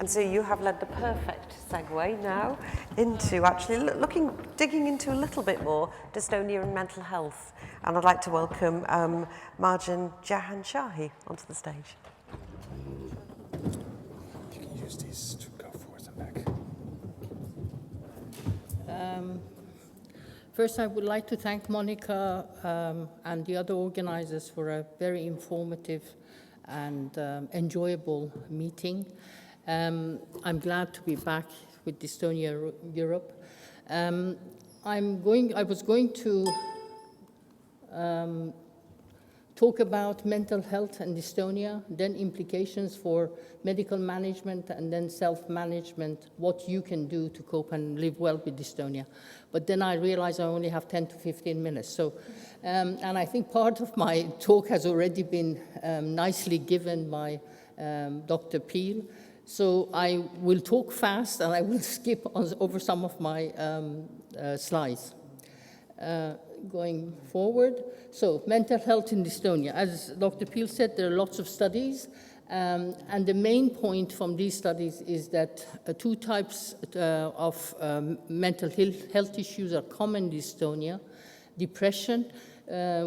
And so you have led the perfect segue now into actually digging into a little bit more dystonia and mental health. And I'd like to welcome Marjan Jahanshahi onto the stage. You can use these to go forward and back. First, I would like to thank Monica and the other organizers for a very informative and enjoyable meeting. I'm glad to be back with Dystonia Europe. I was going to talk about mental health and dystonia, then implications for medical management, and then self-management, what you can do to cope and live well with dystonia. But then I realized I only have 10 to 15 minutes. So, and I think part of my talk has already been nicely given by Dr. Peel. So I will talk fast and I will skip over some of my slides. Going forward, so mental health in dystonia. As Dr. Peel said, there are lots of studies, and the main point from these studies is that two types of mental health issues are common in dystonia: depression,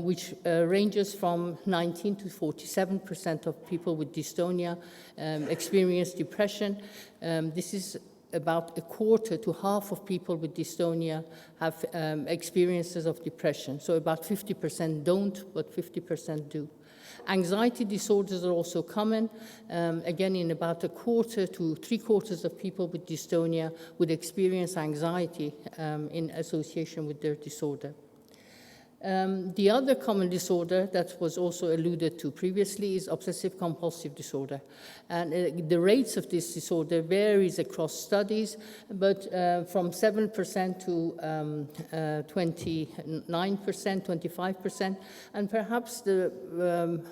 which ranges from 19 to 47% of people with dystonia experience depression. This is about a quarter to half of people with dystonia have experiences of depression. So about 50% don't, but 50% do. Anxiety disorders are also common. Again, in about a quarter to three-quarters of people with dystonia would experience anxiety in association with their disorder. The other common disorder that was also alluded to previously is obsessive-compulsive disorder. And the rates of this disorder varies across studies, but from 7% to 29%, 25%, and perhaps the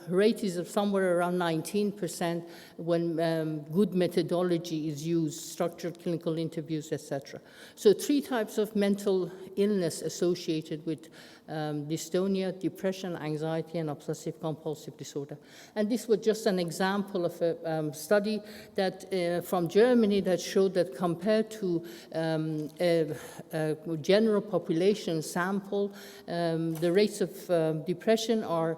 rate is somewhere around 19% when good methodology is used, structured clinical interviews, etc. So three types of mental illness associated with dystonia, depression, anxiety, and obsessive-compulsive disorder. And this was just an example of a study that from Germany that showed that compared to a general population sample, the rates of depression are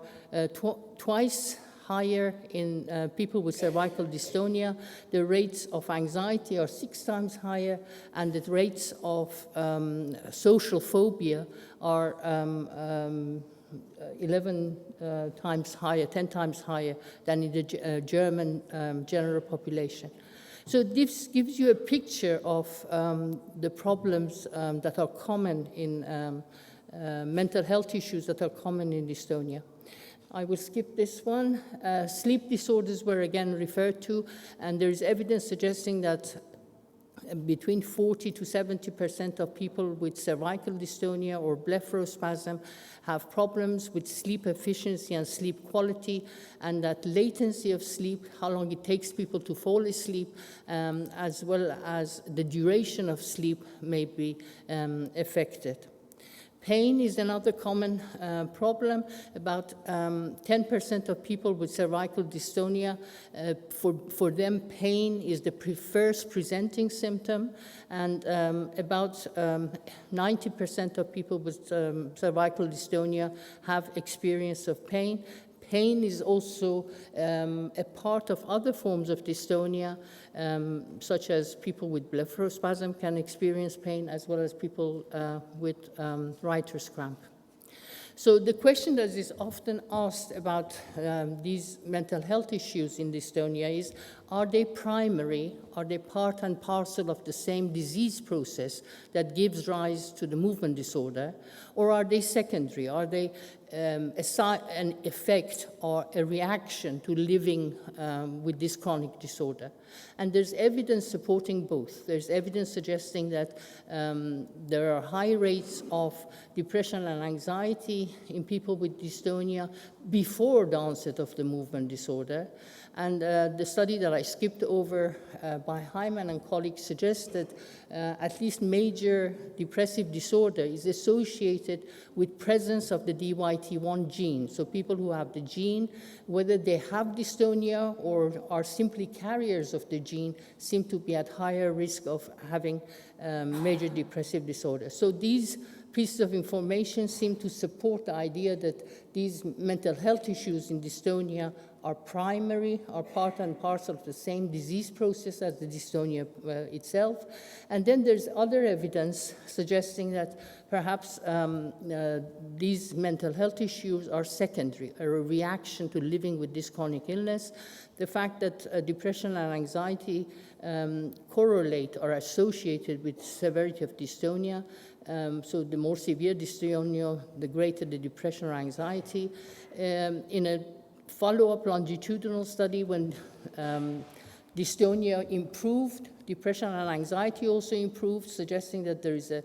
twice higher in people with cervical dystonia. The rates of anxiety are 6 times higher, and the rates of social phobia are 11 times higher, 10 times higher than in the German general population. So this gives you a picture of the problems that are common in mental health issues that are common in dystonia. I will skip this one. Sleep disorders were again referred to, and there is evidence suggesting that between 40 to 70% of people with cervical dystonia or blepharospasm have problems with sleep efficiency and sleep quality, and that latency of sleep, how long it takes people to fall asleep, as well as the duration of sleep may be affected. Pain is another common problem. About 10% of people with cervical dystonia, for them, pain is the first presenting symptom, and about 90% of people with cervical dystonia have experience of pain. Pain is also a part of other forms of dystonia, such as people with blepharospasm can experience pain, as well as people with writer's cramp. So the question that is often asked about these mental health issues in dystonia is, are they primary, are they part and parcel of the same disease process that gives rise to the movement disorder, or are they secondary? Are they an effect or a reaction to living with this chronic disorder? And there's evidence supporting both. There's evidence suggesting that there are high rates of depression and anxiety in people with dystonia before the onset of the movement disorder, And the study that I skipped over by Hyman and colleagues suggests that at least major depressive disorder is associated with presence of the DYT1 gene. So people who have the gene, whether they have dystonia or are simply carriers of the gene, seem to be at higher risk of having major depressive disorder. So these pieces of information seem to support the idea that these mental health issues in dystonia are primary, are part and parcel of the same disease process as the dystonia itself. And then there's other evidence suggesting that perhaps these mental health issues are secondary, or a reaction to living with this chronic illness. The fact that depression and anxiety correlate or are associated with severity of dystonia. So the more severe dystonia, the greater the depression or anxiety. In a follow-up longitudinal study, when dystonia improved, depression and anxiety also improved, suggesting that there is a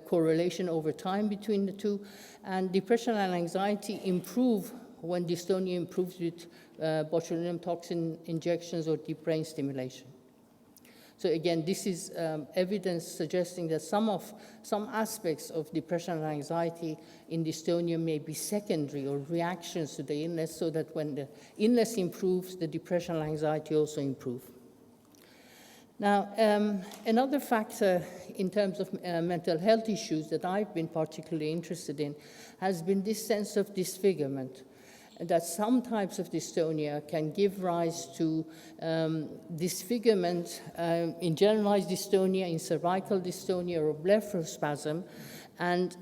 correlation over time between the two. And depression and anxiety improve when dystonia improves with botulinum toxin injections or deep brain stimulation. So again, this is evidence suggesting that some aspects of depression and anxiety in dystonia may be secondary or reactions to the illness, so that when the illness improves, the depression and anxiety also improve. Now, another factor in terms of mental health issues that I've been particularly interested in has been this sense of disfigurement, that some types of dystonia can give rise to disfigurement in generalized dystonia, in cervical dystonia, or blepharospasm. And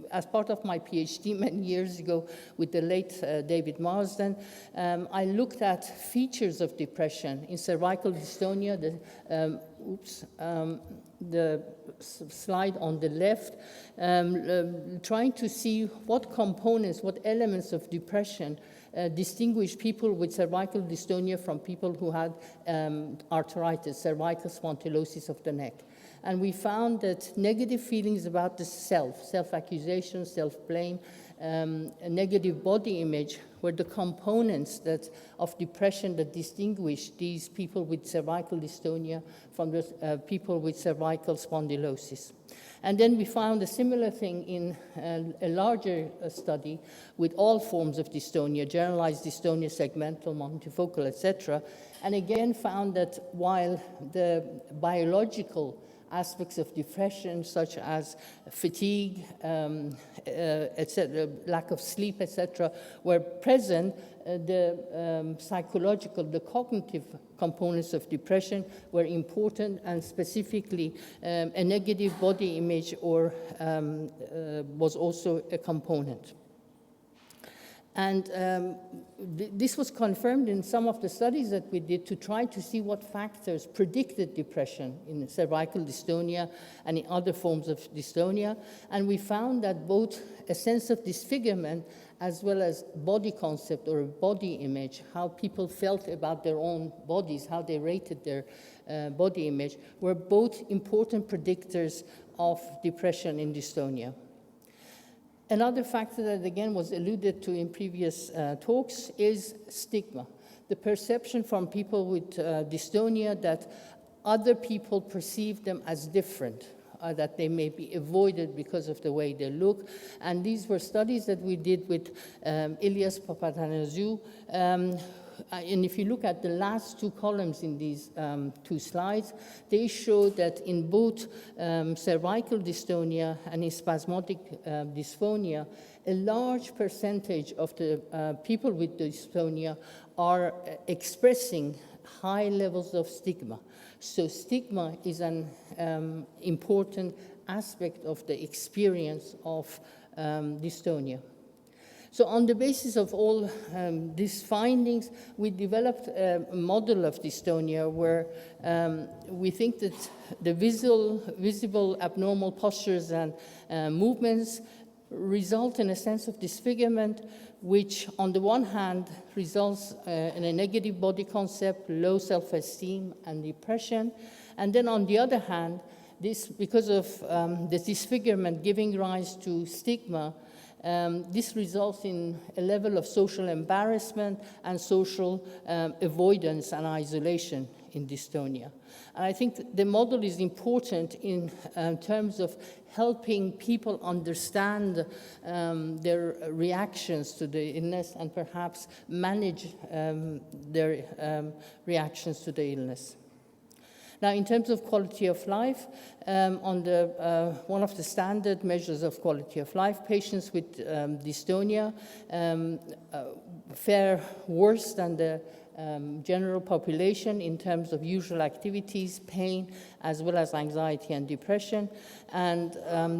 as part of my PhD many years ago with the late David Marsden, I looked at features of depression in cervical dystonia. The slide on the left, trying to see what components, what elements of depression distinguish people with cervical dystonia from people who had arthritis, cervical spondylosis of the neck. And we found that negative feelings about the self-accusation, self-blame, a negative body image were the components of depression that distinguish these people with cervical dystonia from the people with cervical spondylosis. And then we found a similar thing in a larger study with all forms of dystonia, generalized dystonia, segmental, multifocal, etc., and again found that while the biological aspects of depression, such as fatigue, etc., lack of sleep, etc., were present, the psychological, the cognitive components of depression were important, and specifically a negative body image was also a component. And this was confirmed in some of the studies that we did to try to see what factors predicted depression in cervical dystonia and in other forms of dystonia. And we found that both a sense of disfigurement as well as body concept or body image, how people felt about their own bodies, how they rated their body image, were both important predictors of depression in dystonia. Another factor that, again, was alluded to in previous talks is stigma. The perception from people with dystonia that other people perceive them as different, that they may be avoided because of the way they look. And these were studies that we did with Ilyas Papatanasiou. And if you look at the last two columns in these two slides, they show that in both cervical dystonia and in spasmodic dysphonia, a large percentage of the people with dystonia are expressing high levels of stigma. So stigma is an important aspect of the experience of dystonia. So on the basis of all these findings, we developed a model of dystonia where we think that the visible abnormal postures and movements result in a sense of disfigurement, which on the one hand results in a negative body concept, low self-esteem, and depression. And then on the other hand, this, because of the disfigurement giving rise to stigma, This results in a level of social embarrassment and social avoidance and isolation in dystonia. And I think the model is important in terms of helping people understand their reactions to the illness and perhaps manage their reactions to the illness. Now, in terms of quality of life, on the one of the standard measures of quality of life, patients with dystonia fare worse than the general population in terms of usual activities, pain, as well as anxiety and depression. And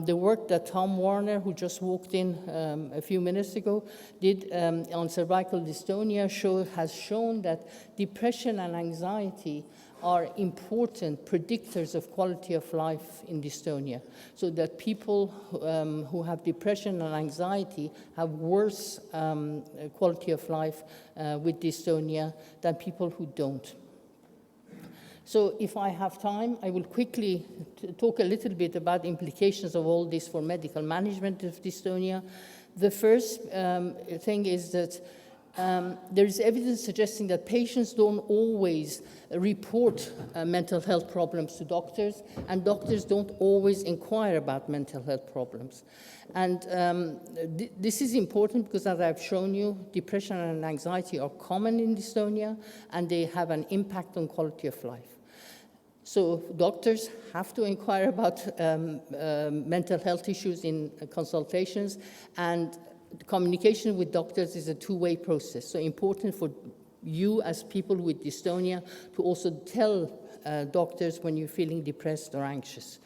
the work that Tom Warner, who just walked in a few minutes ago, did on cervical dystonia has shown that depression and anxiety are important predictors of quality of life in dystonia, so that people who have depression and anxiety have worse quality of life with dystonia than people who don't. So if I have time, I will quickly talk a little bit about the implications of all this for medical management of dystonia. The first thing is that there is evidence suggesting that patients don't always report mental health problems to doctors, and doctors don't always inquire about mental health problems. And this is important because, as I've shown you, depression and anxiety are common in dystonia, and they have an impact on quality of life. So doctors have to inquire about mental health issues in consultations, and communication with doctors is a two-way process. So important for you as people with dystonia to also tell doctors when you're feeling depressed or anxious.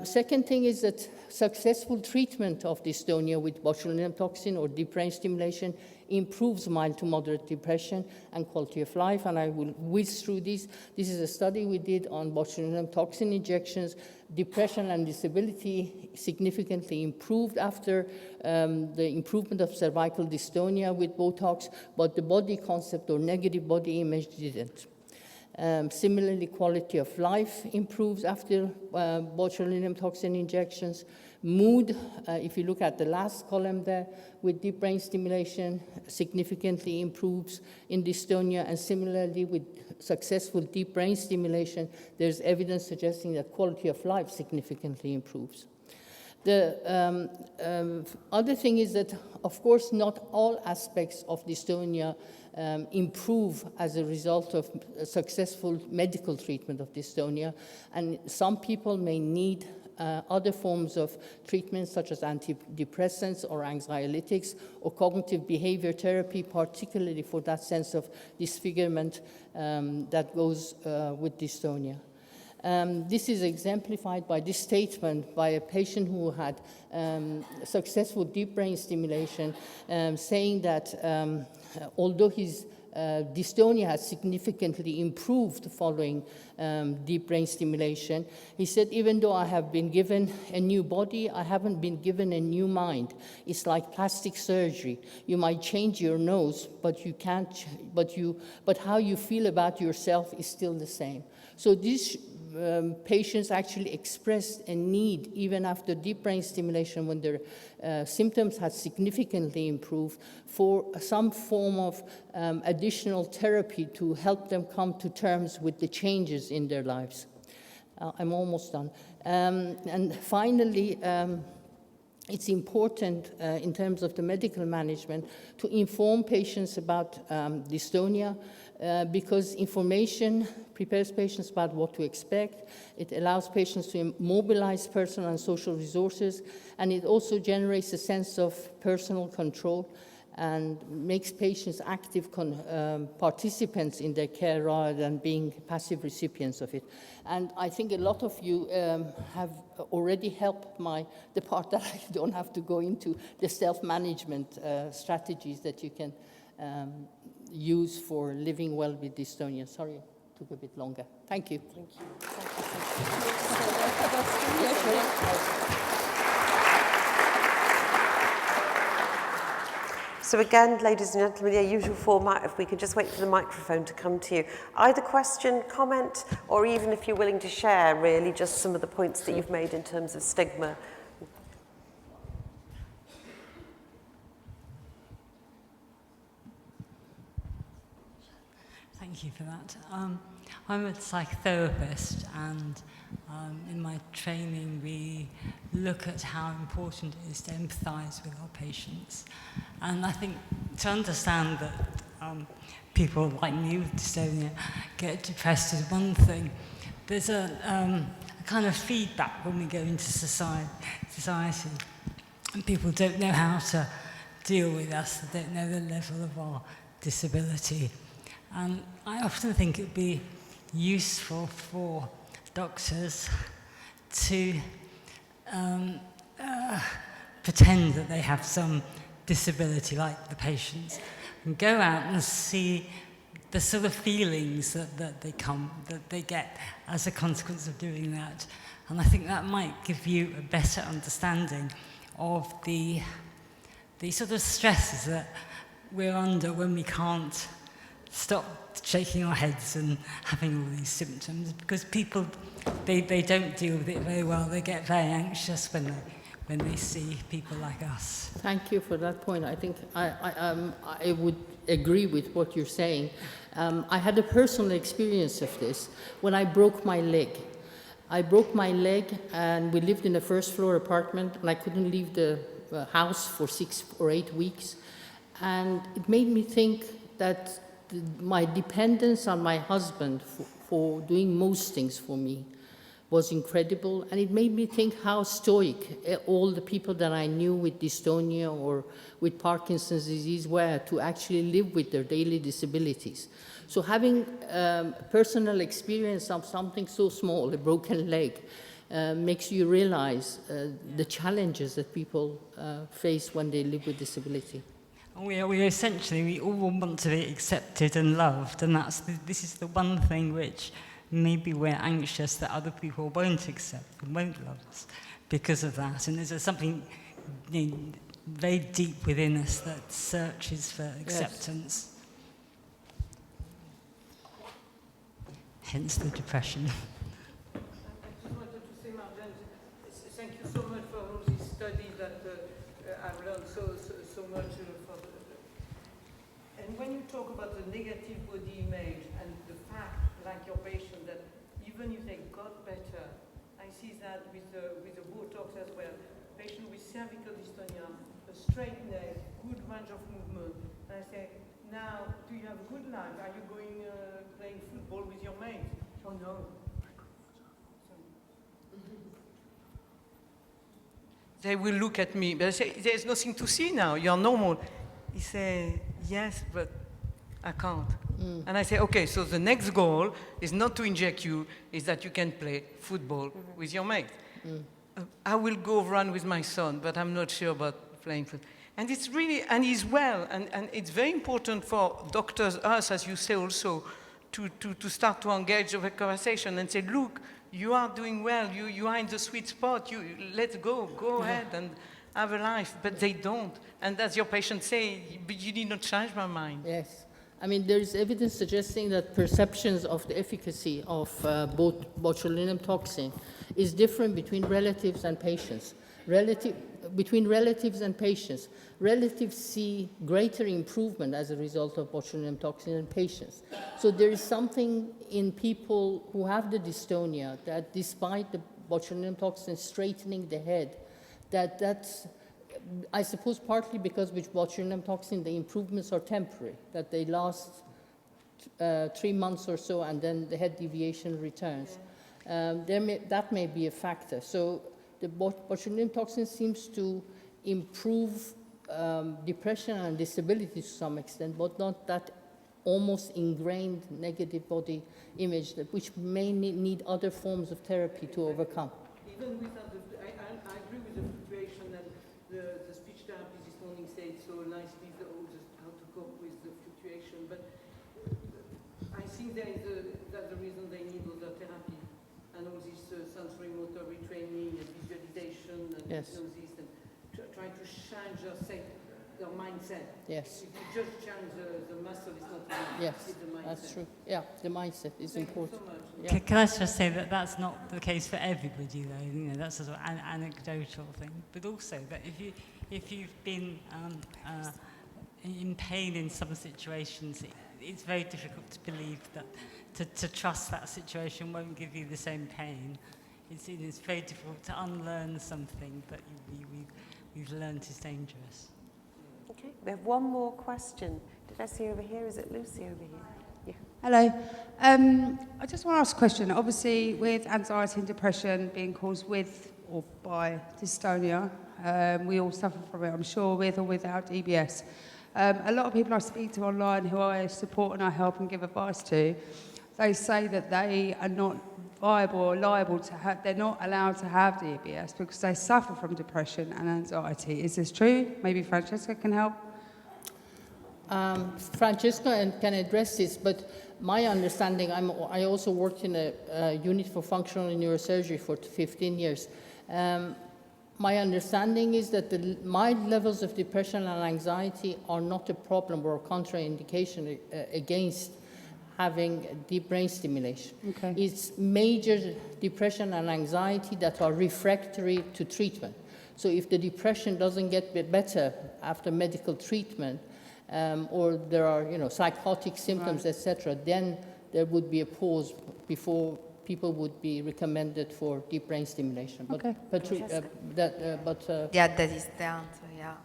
Second thing is that successful treatment of dystonia with botulinum toxin or deep brain stimulation improves mild to moderate depression and quality of life, and I will whiz through this. This is a study we did on botulinum toxin injections. Depression and disability significantly improved after the improvement of cervical dystonia with Botox, but the body concept or negative body image didn't. Similarly, quality of life improves after botulinum toxin injections. Mood, if you look at the last column there, with deep brain stimulation, significantly improves in dystonia, and similarly with successful deep brain stimulation, there's evidence suggesting that quality of life significantly improves. The other thing is that, of course, not all aspects of dystonia improve as a result of successful medical treatment of dystonia, and some people may need other forms of treatment, such as antidepressants or anxiolytics or cognitive behavior therapy, particularly for that sense of disfigurement that goes with dystonia. This is exemplified by this statement by a patient who had successful deep brain stimulation, saying that although his dystonia has significantly improved following deep brain stimulation, he said, even though I have been given a new body, I haven't been given a new mind. It's like plastic surgery. You might change your nose, but you can't. But how you feel about yourself is still the same. So these patients actually expressed a need, even after deep brain stimulation, when their symptoms had significantly improved, for some form of additional therapy to help them come to terms with the changes in their lives. I'm almost done. And finally, it's important in terms of the medical management to inform patients about dystonia, because information prepares patients about what to expect. It allows patients to mobilize personal and social resources, and it also generates a sense of personal control and makes patients active participants in their care rather than being passive recipients of it. And I think a lot of you have already helped the part that I don't have to go into, the self-management strategies that you can use for living well with dystonia. Sorry, it took a bit longer. Thank you. Thank you. So again, ladies and gentlemen, the usual format, if we could just wait for the microphone to come to you. Either question, comment, or even if you're willing to share, really, just some of the points that you've made in terms of stigma. Thank you for that. I'm a psychotherapist, and in my training we look at how important it is to empathise with our patients. And I think to understand that people like me with dystonia get depressed is one thing. There's a kind of feedback when we go into society, and people don't know how to deal with us, they don't know the level of our disability. And I often think it would be useful for doctors to pretend that they have some disability like the patients, and go out and see the sort of feelings that they get as a consequence of doing that. And I think that might give you a better understanding of the sort of stresses that we're under when we can't stop shaking our heads and having all these symptoms, because people, they don't deal with it very well. They get very anxious when they see people like us. Thank you for that point. I think I would agree with what you're saying. I had a personal experience of this when I broke my leg. I broke my leg, and we lived in a first-floor apartment, and I couldn't leave the house for 6 or 8 weeks. And it made me think that my dependence on my husband for doing most things for me was incredible, and it made me think how stoic all the people that I knew with dystonia or with Parkinson's disease were to actually live with their daily disabilities. So having personal experience of something so small, a broken leg, makes you realize the challenges that people face when they live with disability. We essentially, we all want to be accepted and loved, and this is the one thing which maybe we're anxious that other people won't accept and won't love us because of that. And there's something very deep within us that searches for acceptance. Yes. Hence the depression. I just wanted to say, Marjan, thank you so much for all this study that I've learned so much. And when you talk about the negative body image and the fact, like your patient, that even if they got better, I see that with the Botox as well. Patient with cervical dystonia, a straight neck, good range of movement. And I say, now, do you have a good life? Are you going playing football with your mates? Oh no. They will look at me, but I say, there's nothing to see now, you're normal. He say, yes, but I can't. And I say, okay, so the next goal is not to inject you, is that you can play football with your mate. I will go run with my son, but I'm not sure about playing football. And it's really, and he's well, and it's very important for doctors, us, as you say also, to start to engage the conversation and say, look, you are doing well, you are in the sweet spot, let's go ahead and have a life, but they don't. And as your patient say, but you did not change my mind. Yes. I mean, there is evidence suggesting that perceptions of the efficacy of both botulinum toxin is different between relatives and patients. Between relatives and patients, relatives see greater improvement as a result of botulinum toxin than patients. So there is something in people who have the dystonia that despite the botulinum toxin straightening the head, that's, I suppose, partly because with botulinum toxin, the improvements are temporary, that they last 3 months or so, and then the head deviation returns. That may be a factor. So the botulinum toxin seems to improve depression and disability to some extent, but not that almost ingrained negative body image, which may need other forms of therapy to overcome. Even without I agree with the fluctuation, and the speech therapist this morning said so nicely how to cope with the fluctuation, but I think that's the reason they need other therapy and all this sensory motor retraining and visualization and hypnosis and trying to change their mindset. Yes. If you just change the muscle, it's not enough. Yes, the mindset. that's true. Yeah, the mindset is important. Thank you so much. Yeah. Can I just say that that's not the case for everybody, though. You know, that's a sort of an anecdotal thing. But also that if you've been in pain in some situations, it's very difficult to believe that, to trust that situation won't give you the same pain. It's very difficult to unlearn something that we've learned is dangerous. Okay, we have one more question. Did I see over here? Is it Lucy over here? Yeah. Hello. I just want to ask a question. Obviously, with anxiety and depression being caused with or by dystonia, we all suffer from it, I'm sure, with or without DBS. A lot of people I speak to online who I support and I help and give advice to, they say that they are not viable or liable to have, they're not allowed to have DBS because they suffer from depression and anxiety. Is this true? Maybe Francesca can help? Francesca can address this, but my understanding, I also worked in a unit for functional neurosurgery for 15 years. My understanding is that the mild levels of depression and anxiety are not a problem or a contraindication against having deep brain stimulation. Okay. It's major depression and anxiety that are refractory to treatment. So if the depression doesn't get better after medical treatment, or there are, psychotic symptoms, etc., then there would be a pause before people would be recommended for deep brain stimulation. Okay. Yeah, that is the answer, yeah.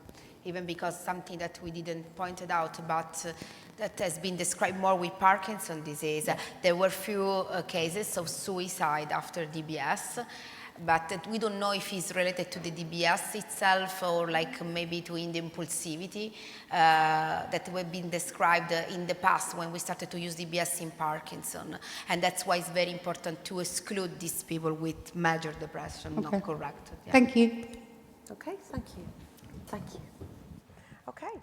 Even because something that we didn't point it out, but that has been described more with Parkinson's disease. Yeah. There were few cases of suicide after DBS, but that we don't know if it's related to the DBS itself or like maybe to the impulsivity that have been described in the past when we started to use DBS in Parkinson. And that's why it's very important to exclude these people with major depression, Okay. not correct. Yeah. Thank you. Okay, thank you. Thank you. Okay.